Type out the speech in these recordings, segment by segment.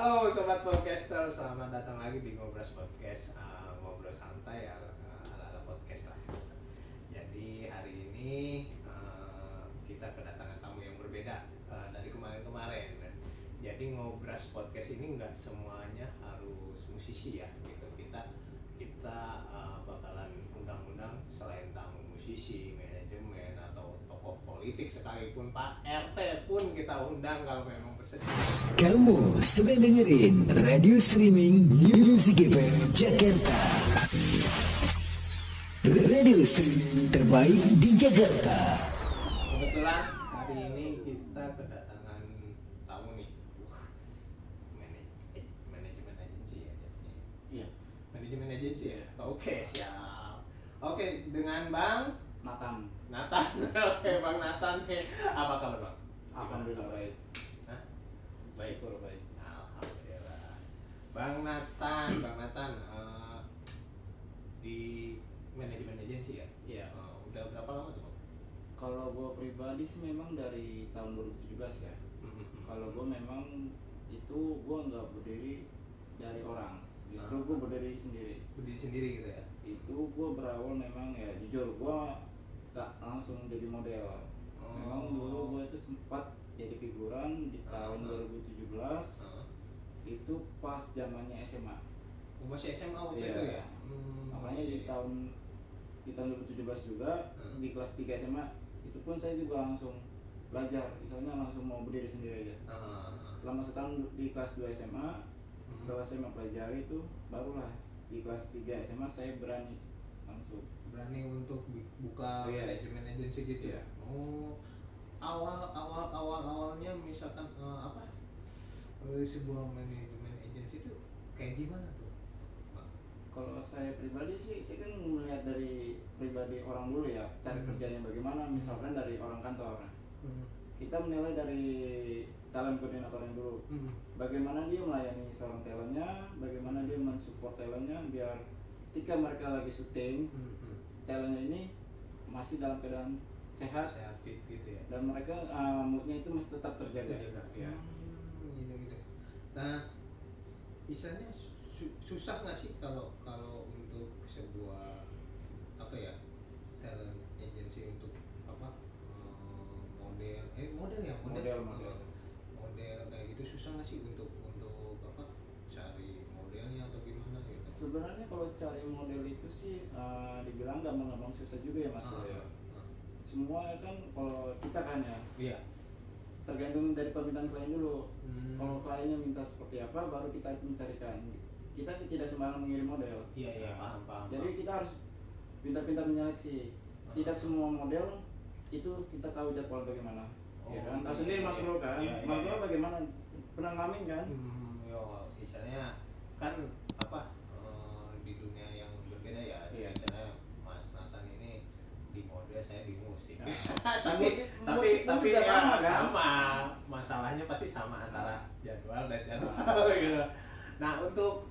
Halo sobat podcaster, selamat datang lagi di Ngobras Podcast, ngobrol santai ala-ala podcast lah. Jadi hari ini kita kedatangan tamu yang berbeda dari kemarin-kemarin. Jadi Ngobras Podcast ini nggak semuanya harus musisi ya, gitu. Kita bakalan undang-undang selain tamu musisi, manajemen atau tokoh politik sekalipun, Pak RT pun kita undang kalau memang bersedia. Kamu sedang dengerin radio streaming Music FM Jakarta. Radio streaming terbaik di Jakarta. Kebetulan hari ini kita kedatangan tamu nih. Manajemen agensi ya jadinya. Iya, Manajemen agensi ya. Oke, siap. Oke, dengan Bang Nathan. Oke, Bang Nathan nih. Apa kabar, Bang? Alhamdulillah baik. Hah? Baik. Syukur baik. Alhamdulillah. Bang Nathan, di manajemen agensi ya? Iya. Udah berapa lama tuh, Bang? Kalau gue pribadi sih memang dari tahun 2017 ya. Kalau gue memang itu gue nggak berdiri dari orang, justru gue berdiri sendiri. Berdiri sendiri gitu ya? Itu gue berawal memang ya jujur gue nggak langsung jadi model. Memang dulu gue itu sempat jadi figuran di tahun 2017. Itu pas zamannya SMA. Masih SMA waktu Iya. itu ya? Makanya di tahun 2017 juga di kelas 3 SMA itu pun saya juga langsung belajar, misalnya langsung mau berdiri sendiri aja. Selama setahun di kelas 2 SMA, setelah saya mempelajari itu barulah di kelas 3 SMA saya berani langsung. Berani untuk buka Iya. manajemen agensi gitu ya? Oh, awalnya misalkan sebuah manajemen agensi itu kayak gimana tuh, Pak? Kalau saya pribadi sih, saya kan melihat dari pribadi orang dulu ya, cari kerjanya bagaimana, misalkan dari orang kantor. Kita menilai dari talent koordinatornya dulu. Bagaimana dia melayani seorang talentnya, bagaimana dia mensupport talentnya biar ketika mereka lagi syuting, talentnya ini masih dalam keadaan sehat Fit gitu ya? dan mereka moodnya itu masih tetap terjaga. Ya. Gitu. Nah, misalnya susah nggak sih kalau untuk sebuah talent agency untuk model kayak gitu, susah nggak sih untuk cari modelnya atau gimana gitu? Sebenarnya kalau cari model itu sih dibilang gampang-gampang susah juga ya Mas Bro ya. Semua kan kalau kita kan ya Iya. tergantung dari permintaan klien dulu. Kalau kliennya minta seperti apa baru kita mencarikan. Kita tidak sembarang mengirim model. Iya, paham. Jadi kita harus pintar-pintar menyeleksi. Tidak semua model itu kita tahu jadwal bagaimana. Ya kan? Tahu sendiri Mas Bro kan. Iya. Mas Bro bagaimana? Pernah ngalamin kan? Misalnya kan di dunia yang berbeda ya. Iya. Misalnya Mas Nathan ini di model, saya di musik. Musik pun juga sama kan? Sama. Masalahnya pasti sama antara jadwal dan jadwal gitu. Nah, untuk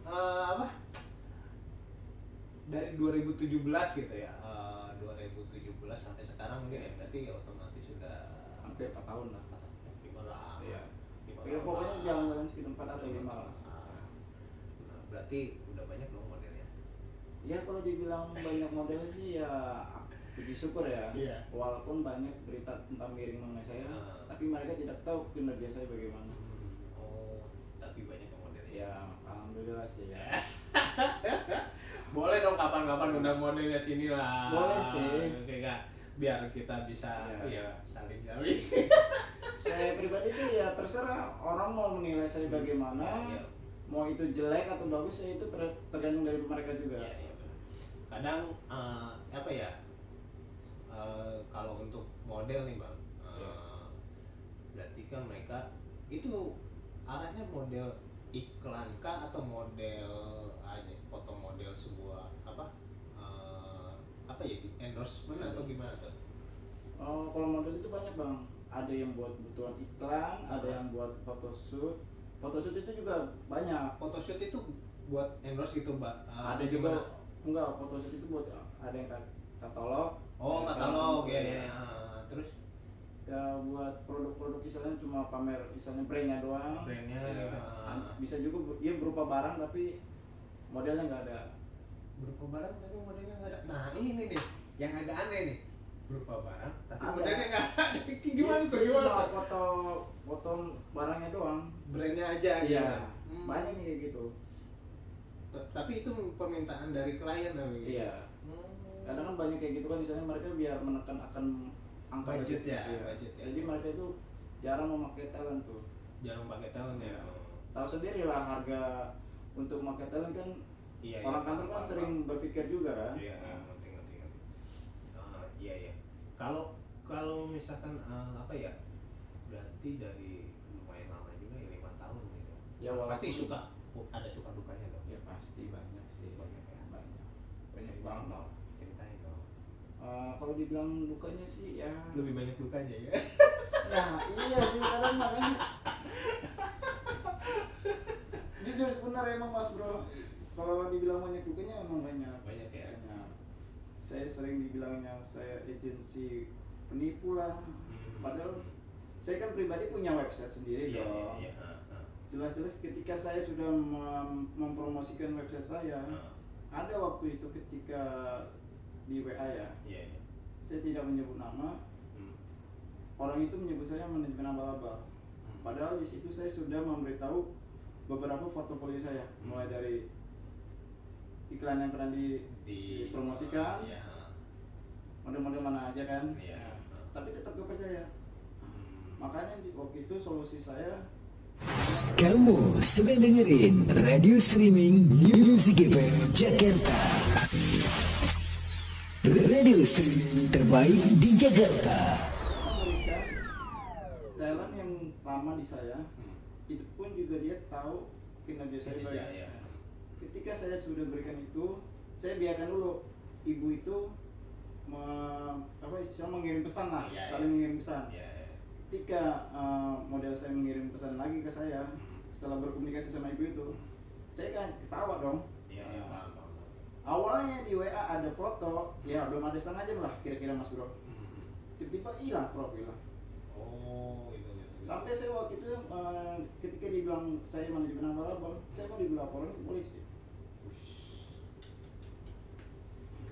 dari 2017 gitu ya. 2017 sampai sekarang mungkin ya, berarti otomatis sudah Hampir 4 tahun lah. 5 lah. Iya. 5 Ya, pokoknya lah. jalan-jalan sekitar 4 atau 5 lah. Nah, berarti udah banyak dong modelnya. Ya kalau dibilang banyak model sih ya puji syukur ya. Iya. Walaupun banyak berita tentang miring mengenai saya, tapi mereka tidak tahu kinerja saya bagaimana. Tapi banyak yang modelnya. Ya alhamdulillah sih ya. Boleh dong kapan-kapan undang modelnya sini lah. Boleh sih. Oke, Kak. Biar kita bisa saling jari. Saya pribadi sih ya terserah orang mau menilai saya bagaimana. Iya. Mau itu jelek atau bagus ya itu tergantung dari mereka juga. Iya, benar. Kadang kalau untuk model nih Bang, berarti kan mereka itu arahnya model iklan kah atau model foto model sebuah endorsement atau gimana tuh? Kalau model itu banyak Bang. Ada yang buat kebutuhan iklan, ada yang buat photoshoot. Photoshoot itu juga banyak. Photoshoot itu buat endorse gitu, Mbak? Ada juga enggak, photoshoot itu buat ada yang katalog. Katalog ya. Terus ya buat produk-produk misalnya cuma pamer misalnya brandnya doang. Brandnya Ya, gitu. bisa juga dia berupa barang tapi modelnya nggak ada. Berupa barang tapi modelnya nggak ada. Nah ini nih yang agak aneh nih, berupa barang tapi Ada. modelnya nggak ada. Gimana tuh? Dia Gimana? cuma foto barangnya doang. Brandnya aja. Iya, gitu. banyak nih kayak gitu. Tapi itu permintaan dari klien namanya. Iya. Kadang kan banyak kayak gitu kan, misalnya mereka biar menekan akan angka Budget ya, Iya. budget ya. Jadi mereka itu jarang memakai talent tuh. Jarang pakai tahun ya. Tahu sendiri lah harga untuk memakai talent kan. Iya, Orang iya, kantor kan paham, sering berpikir juga kan. Iya, ngerti. Iya iya. Kalau misalkan apa ya, berarti dari lumayan lama juga ya 5 tahun gitu. Ya, walaupun- pasti ada suka dukanya dong. Ya pasti banyak sih. Banyak ya. Banyak Ceritain banget. dong. Ceritain dong. Kalau dibilang dukanya sih ya. Lebih banyak dukanya ya. Nah iya sih kadang makanya. Jujur sebenarnya emang Mas Bro, kalau dibilang banyak dukanya emang banyak. Banyak ya. Banyak. Saya sering dibilangnya saya agensi penipu lah. Padahal saya kan pribadi punya website sendiri Iya dong. iya. Jelas-jelas ketika saya sudah mempromosikan website saya, ada waktu itu ketika di WA ya, Iya. saya tidak menyebut nama, orang itu menyebut saya manajemen abal-abal. Padahal di situ saya sudah memberitahu beberapa portofolio saya, mulai dari iklan yang pernah dipromosikan, Iya. model-model mana aja kan. Iya. Tapi tetap gak percaya. Makanya waktu itu solusi saya, Kamu sedang dengerin radio streaming Music FM Jakarta. Radio streaming terbaik di Jakarta. memberikan talent yang lama di saya, itu pun juga dia tahu kinerja saya baik. Iya. Ketika saya sudah berikan itu, saya biarkan dulu ibu itu mengirim pesan lah, Iya, saling mengirim pesan. Iya. Ketika model saya mengirim pesan lagi ke saya, setelah berkomunikasi sama ibu itu, saya kan ketawa dong. Iya, paham. Awalnya di WA ada foto, ya belum ada setengah jam lah kira-kira Mas Bro. Tiba-tiba hilang profil. Oh, itu. Sampai saya waktu itu ketika dibilang saya manajemen abal-abal, saya mau dilaporin ke polisi.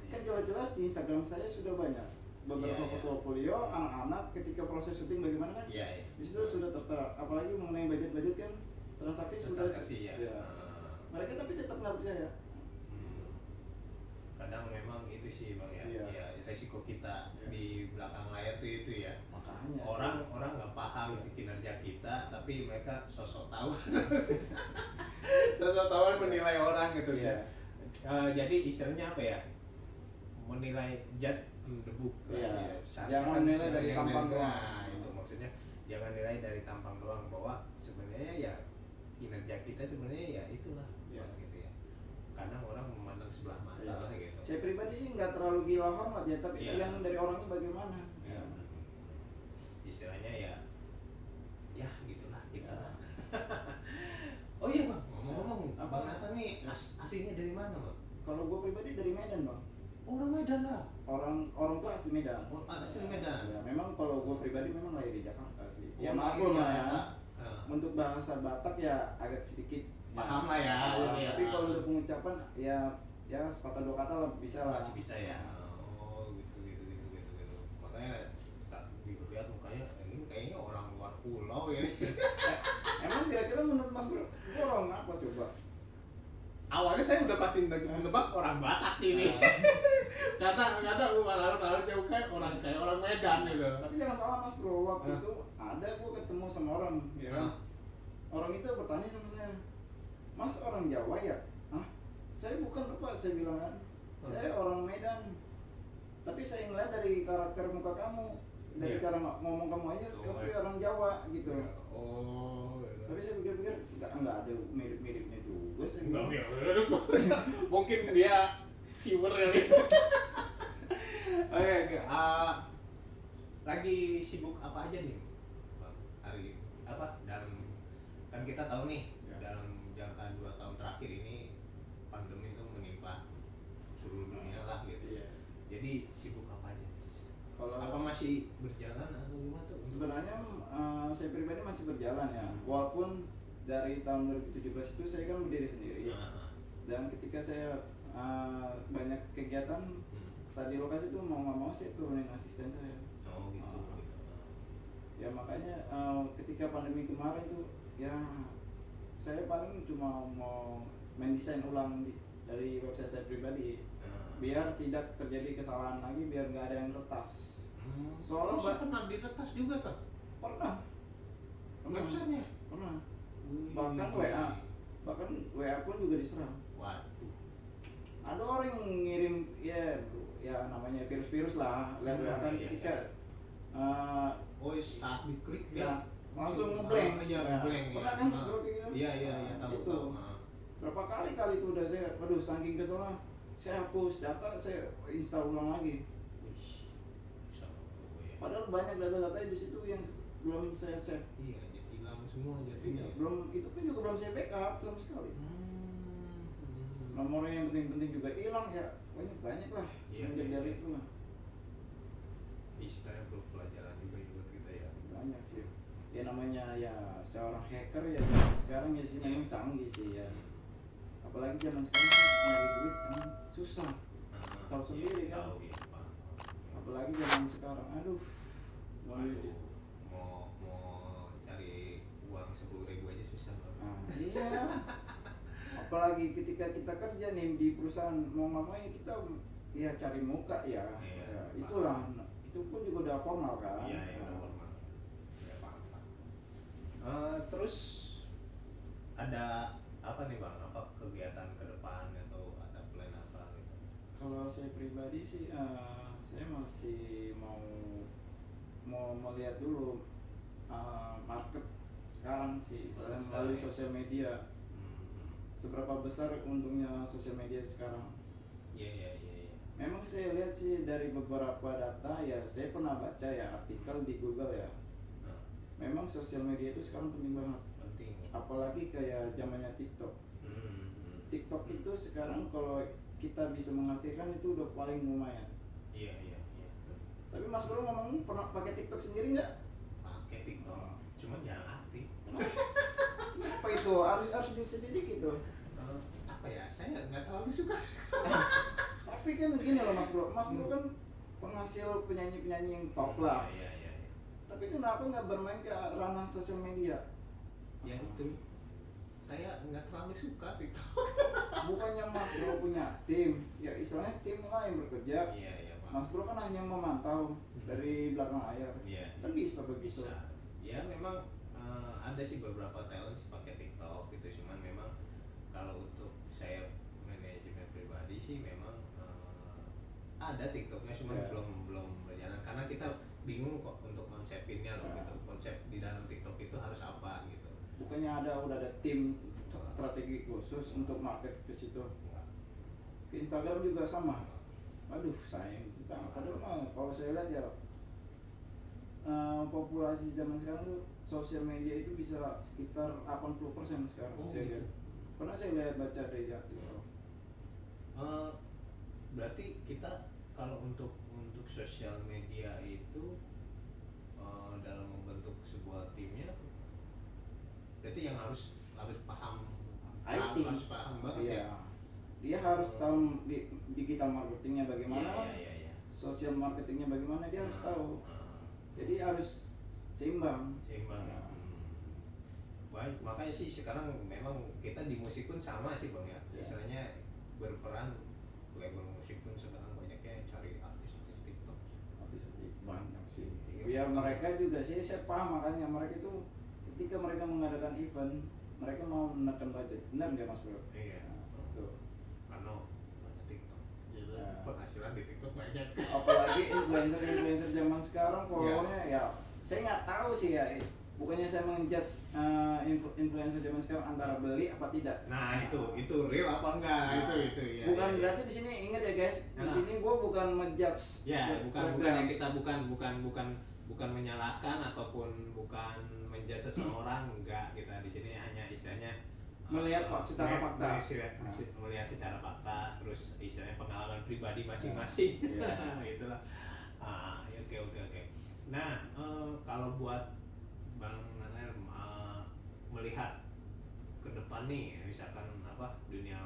Kan jelas-jelas di Instagram saya sudah banyak beberapa Iya, iya. portofolio anak-anak ketika proses syuting bagaimana kan. Iya. Di situ sudah tertera, apalagi mengenai budget-budget kan transaksi sudah. Transaksi ya. Ya. Mereka tapi tetap nggak percaya. Kadang memang itu sih Bang ya. Iya. Ya, resiko kita Iya. di belakang layar tuh itu ya. Makanya Orang nggak paham sih kinerja kita, tapi mereka sosok tahu. Sosok tahu menilai orang gitu Iya. ya. Jadi istilahnya apa ya? Menilai jat debu. Iya. Seharusnya Jangan menilai dari jangan tampang menilai- doang. Nah, itu maksudnya jangan nilai dari tampang doang, bahwa sebenarnya ya kinerja kita sebenarnya ya itulah. Iya. Gitu ya. Kadang orang memandang sebelah mata Iya. lah gitu. Saya pribadi sih nggak terlalu gila hormat ya, tapi Iya. tergantung dari orangnya bagaimana. Ya, istilahnya ya gitulah kita. Ya. Oh iya Bang, ngomong-ngomong, Apa? Bang Nathan nih aslinya dari mana Bang? Kalau gue pribadi dari Medan bang. Orang Medan lah. Orang tuh asli Medan. Oh, asli Medan. Ya, memang kalau gue pribadi memang lahir di Jakarta sih. Ya Oh, maklum iya, lah ya. Nah, Untuk bahasa Batak ya agak sedikit Paham lah ya, Ya, ya. tapi kalau untuk pengucapan ya sepatah dua kata lah bisa lah. masih bisa ya. Oh gitu. Makanya tak dilihat mukanya ini kayaknya orang luar pulau ini. Emang kira-kira menurut Mas Bro, gua orang apa coba? Awalnya saya udah pasti menebak orang Batak ini. Karena orang jauh kayak orang Medan gitu. Tapi jangan salah Mas Bro, waktu Hah? itu ada gua ketemu sama orang, ya kan? Orang itu bertanya sama saya, Mas orang Jawa ya? Hah? Saya bukan Pak, saya bilang kan. Saya orang Medan. Tapi saya ngeliat dari karakter muka kamu, dari Iya. cara ngomong kamu aja, Oh, kamu iya. orang Jawa gitu. Oh. Tapi saya pikir-pikir nggak ada mirip-miripnya juga sih. Enggak, mungkin dia siwer kali. Oke, lagi sibuk apa aja nih, Bang? Hari ini apa? Dan kan kita tahu nih Ya. dalam jangka 2 tahun terakhir ini pandemi itu menimpa seluruh dunia lah gitu. Iya. Jadi sibuk apa aja nih? Kalau apa masih berjalan atau gimana tuh? sebenarnya saya pribadi masih berjalan ya, walaupun dari tahun 2017 itu saya kan berdiri sendiri. Dan ketika saya banyak kegiatan saat di lokasi itu mau nggak mau saya turunin asisten saya. Oh gitu. Ya makanya ketika pandemi kemarin tuh ya saya paling cuma mau mendesain ulang dari website saya pribadi biar tidak terjadi kesalahan lagi, biar nggak ada yang retas. Soalnya pernah diretas juga tuh? pernah Websitenya? pernah bahkan WA pun juga diserang. Waduh. Ada orang yang ngirim ya namanya virus lah, lihat WA kan ketika saat diklik ya langsung ngeblank. Iya, ngeblank. Pernah kan Mas Bro kayak gitu? Iya, tahu. Itu berapa kali itu udah saya, aduh saking keselnya saya hapus data, saya install ulang lagi. Padahal banyak data-data di situ yang belum saya save. Iya, hilang semua jadinya. Belum, itu pun juga belum saya backup sama sekali. Nomornya yang penting-penting juga hilang ya. Banyak lah semenjak dari itu mah. Istilahnya perlu pelajaran juga buat kita ya. Banyak sih. Ya namanya ya seorang hacker ya sekarang ya sih memang canggih sih ya. Apalagi zaman sekarang nyari duit emang susah. Tahu sendiri kan. Apalagi zaman sekarang, aduh mau cari uang 10.000 aja susah banget. Iya. Apalagi ketika kita kerja nih di perusahaan, mau nggak mau ya kita ya cari muka ya. Itulah, itu pun juga udah formal kan. Iya, udah formal. Ya paham. Terus ada apa nih Bang? Apa kegiatan ke depan atau ada plan apa gitu? Kalau saya pribadi sih saya masih mau melihat dulu market sekarang sih, saya melalui sosial media. Seberapa besar untungnya sosial media sekarang? Iya. Memang saya lihat sih dari beberapa data ya, saya pernah baca ya artikel di Google ya. Memang sosial media itu sekarang penting banget. Penting. Apalagi kayak zamannya TikTok. TikTok itu sekarang kalau kita bisa menghasilkan itu udah paling lumayan. Iya. Tapi Mas Bro ngomong pernah pakai TikTok sendiri nggak? Pakai TikTok, cuman jarang aktif. Apa itu? Harus disedik gitu. Apa ya? Saya nggak terlalu suka. Tapi kan begini loh Mas Bro kan penghasil penyanyi yang top lah. Iya. Tapi kenapa nggak bermain ke ranah sosial media? Ya itu, saya nggak terlalu suka TikTok. Bukannya Mas Bro punya tim, ya istilahnya tim lah yang bekerja. Iya. Mas Bro kan hanya memantau dari belakang layar. Iya. Kan bisa begitu. Bisa. Ya memang ada sih beberapa talent sih pakai TikTok gitu, cuman memang kalau untuk saya manajemen pribadi sih memang ada TikToknya, cuman belum berjalan karena kita bingung kok untuk konsepinnya loh gitu. Konsep di dalam TikTok itu harus apa gitu. Bukannya udah ada tim strategi khusus untuk market ke situ. Ke Instagram juga sama. Aduh sayang kita. Padahal kalau saya lihat ya populasi zaman sekarang tuh sosial media itu bisa sekitar 80% sekarang. Saya lihat. Pernah saya lihat baca dari artikel. Berarti kita kalau untuk sosial media itu dalam membentuk sebuah timnya, berarti yang harus paham IT. harus paham banget ya. Dia harus tahu digital marketingnya bagaimana, Iya. sosial marketingnya bagaimana, dia harus tahu. Jadi harus seimbang. Ya. Baik, makanya sih sekarang memang kita di musik pun sama sih Bang ya. Istilahnya berperan label musik pun sekarang banyaknya cari artis TikTok. Banyak sih. Biar mereka juga sih, saya paham makanya mereka itu ketika mereka mengadakan event, mereka mau menekan budget. Benar nggak Mas Bro? Iya. Tuh. Karena banyak TikTok. Penghasilan di TikTok banyak. Apalagi influencer zaman sekarang followernya ya saya nggak tahu sih ya. Bukannya saya menjudge influencer zaman sekarang antara beli apa tidak. Nah, itu real apa enggak? Itu ya. Bukan berarti di sini ingat ya guys. Di sini gue bukan menjudge. Ya, bukan yang kita bukan menyalahkan ataupun bukan menjudge seseorang, enggak. Kita di sini hanya istilahnya melihat secara fakta. Melihat secara fakta, terus istilahnya pengalaman pribadi masing-masing. Itulah. Ya Oke. Nah, kalau buat Bang Nanel melihat ke depan nih, misalkan dunia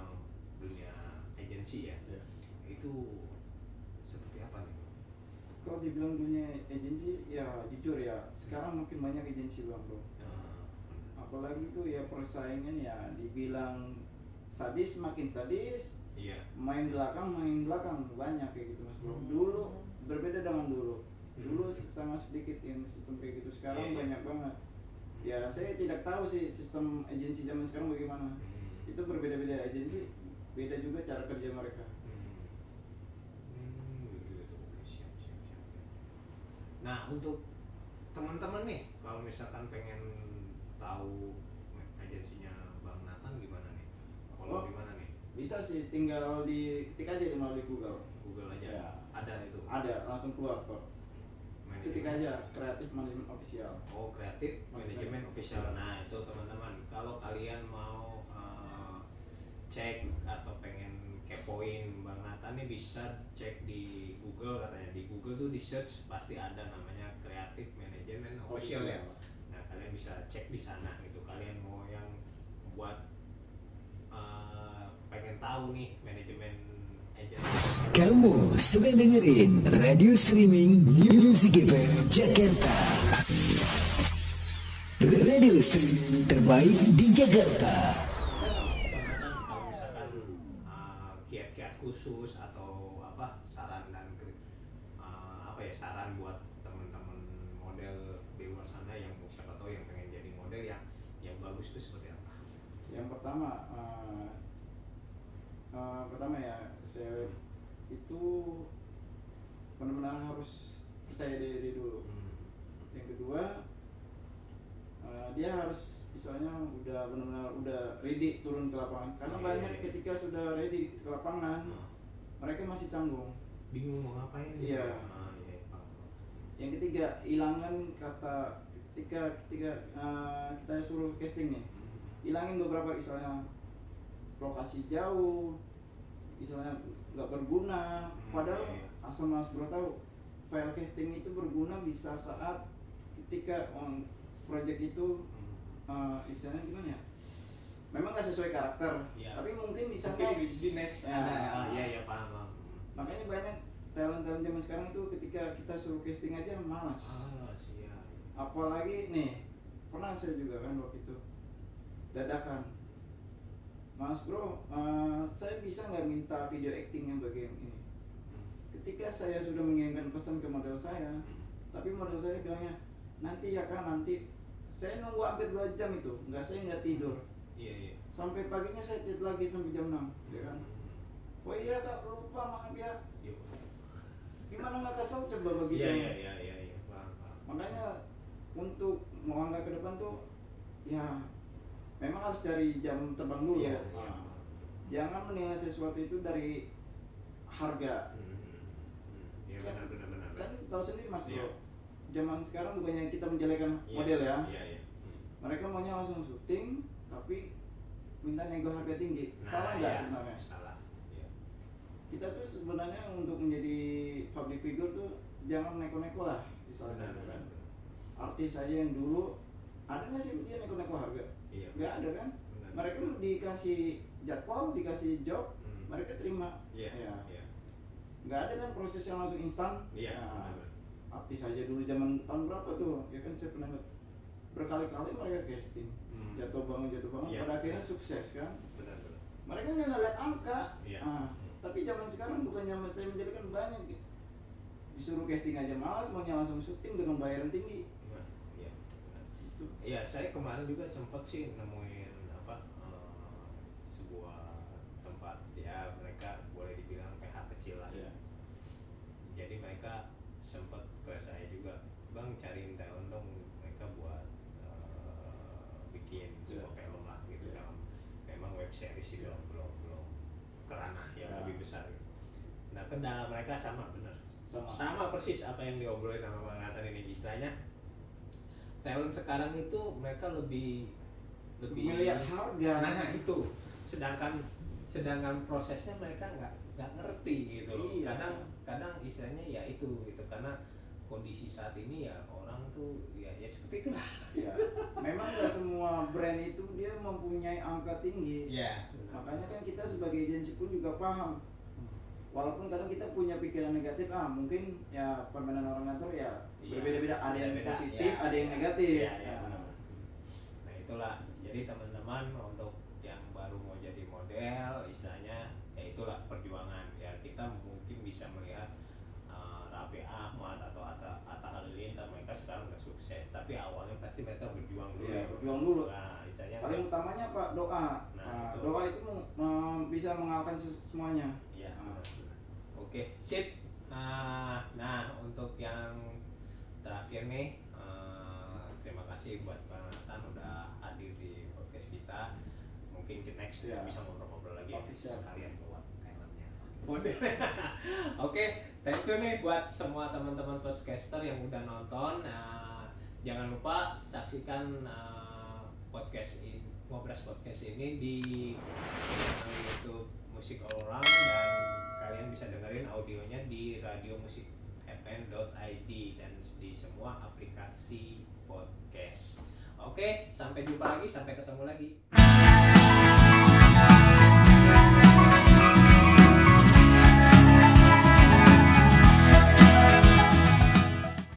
agensi ya, itu seperti apa nih? Kalau dibilang dunia agensi ya jujur ya, sekarang makin banyak agensi bang bro. Apalagi itu ya persaingan ya dibilang sadis makin sadis. Iya. Main belakang banyak kayak gitu mas bro. Dulu berbeda dengan dulu. Dulu sangat sedikit yang sistem kayak gitu, sekarang banyak banget. Ya saya tidak tahu sih sistem agensi zaman sekarang bagaimana. Itu berbeda-beda agensi, beda juga cara kerja mereka. Siap. Nah, untuk teman-teman nih, kalau misalkan pengen tahu agensinya Bang Nathan gimana nih? Kalau gimana nih? Bisa sih, tinggal ketik aja di melalui Google. Google aja. Ya. Ada itu. Ada, langsung keluar kok. Ketik aja Creative Management Official. Oh, Creative Management Official. Nah, itu teman-teman, kalau kalian mau cek atau pengen kepoin Bang Nathan nih, bisa cek di Google. Katanya di Google tuh di search pasti ada namanya Creative Management Official ya. Nah, kalian bisa cek di sana gitu. Kalian mau yang buat pengen tahu nih manajemen agensi. Kamu sedang dengerin radio streaming Music FM Jakarta. Radio streaming terbaik di Jakarta. Kalau misalkan kiat-kiat khusus atau saran dan saran buat teman-teman model di luar sana yang siapa tahu yang pengen jadi model yang bagus itu seperti apa? Yang pertama ya, saya itu benar-benar harus percaya diri dulu. Yang kedua, dia harus misalnya udah benar-benar udah ready turun ke lapangan. Karena banyak ketika sudah ready ke lapangan, mereka masih canggung, bingung mau ngapain. Iya. Yang ketiga, hilangkan kata ketika kita suruh casting nih, hilangin beberapa misalnya lokasi jauh, misalnya nggak berguna. Padahal asal mas bro tahu, file casting itu berguna bisa saat ketika project itu istilahnya gimana ya, memang nggak sesuai karakter, tapi mungkin bisa next. Iya, paham. Makanya banyak talent zaman sekarang itu ketika kita suruh casting aja malas. Siap. Apalagi nih, pernah saya juga kan waktu itu dadakan, Mas bro, saya bisa nggak minta video acting yang bagian ini? Ketika saya sudah mengirimkan pesan ke model saya, tapi model saya bilangnya nanti ya kan, nanti. Saya nunggu hampir 2 jam itu, saya nggak tidur. Iya. Sampai paginya saya chat lagi sampai jam 6, ya kan? Oh iya kak, lupa, maaf ya. Gimana nggak kesel coba begitu? Iya. Paham. Makanya untuk mau angkat ke depan tuh, ya memang harus cari jam terbang dulu. Iya. Jangan menilai sesuatu itu dari harga. Iya, benar. Kan tahu sendiri mas bro. Iya. Zaman sekarang bukannya kita menjelekan model ya. Iya. Mereka maunya langsung syuting, tapi minta nego harga tinggi. Salah nggak sebenarnya? Salah. Iya. Kita tuh sebenarnya untuk menjadi public figure tuh jangan neko-neko lah, misalnya kan. Artis saja yang dulu ada nggak sih dia neko-neko harga? Iya. Nggak ada kan? Benar. Mereka dikasih jadwal, dikasih job, mereka terima. Iya. Nggak ada kan proses yang langsung instan. Iya. Nah, artis aja dulu zaman tahun berapa tuh? Ya kan saya pernah lihat berkali-kali mereka casting, jatuh bangun, Iya. pada akhirnya sukses kan. Benar. Mereka nggak ngeliat angka. Iya. Tapi zaman sekarang bukannya saya menjadikan banyak disuruh casting aja malas, maunya langsung syuting dengan bayaran tinggi. Iya. Gitu. Iya, saya kemarin juga sempat sih nemuin sebuah tempat ya, mereka boleh dibilang PH kecil lah. Iya. Jadi mereka sempat ke saya juga, Bang cariin talent dong, mereka buat bikin sebuah film lah gitu. Dalam memang web series sih belum kerana yang lebih besar gitu. Nah, kendala mereka sama bener, sama persis apa yang diobrolin sama Bang Nathan ini. Istilahnya talent sekarang itu mereka lebih melihat harga. Nah itu, sedangkan prosesnya mereka nggak ngerti gitu. Iya. Kadang istilahnya ya itu gitu, karena kondisi saat ini ya orang tuh ya seperti itulah. Ya, memang nggak semua brand itu dia mempunyai angka tinggi. Ya. Makanya kan kita sebagai agensi pun juga paham. Walaupun kadang kita punya pikiran negatif, mungkin ya permainan orang kantor ya berbeda-beda. Ada yang positif, ya, ada yang negatif. Ya, benar. Nah itulah. Jadi teman-teman untuk yang baru mau jadi model, istilahnya ya itulah perjuangan. Ya kita mungkin bisa melihat Raffi Ahmad atau Atta Halilintar, mereka sekarang udah sukses. Tapi awalnya pasti mereka berjuang dulu. Ya, berjuang dulu. Nah, istilahnya paling utamanya Pak doa. Doa itu bisa mengalahkan semuanya. Iya. Oke, sip. Nah, untuk yang terakhir nih, terima kasih buat Bang Nathan udah hadir di podcast kita. Mungkin ke next kita bisa ngobrol-ngobrol lagi sekalian buat talentnya. Oke, thank you nih buat semua teman-teman podcaster yang udah nonton. Jangan lupa saksikan podcast ini, Ngobras Podcast ini di channel YouTube Musik All Around, dan kalian bisa dengerin audionya di radiomusikfm.id dan di semua aplikasi podcast. Oke, sampai jumpa lagi, sampai ketemu lagi.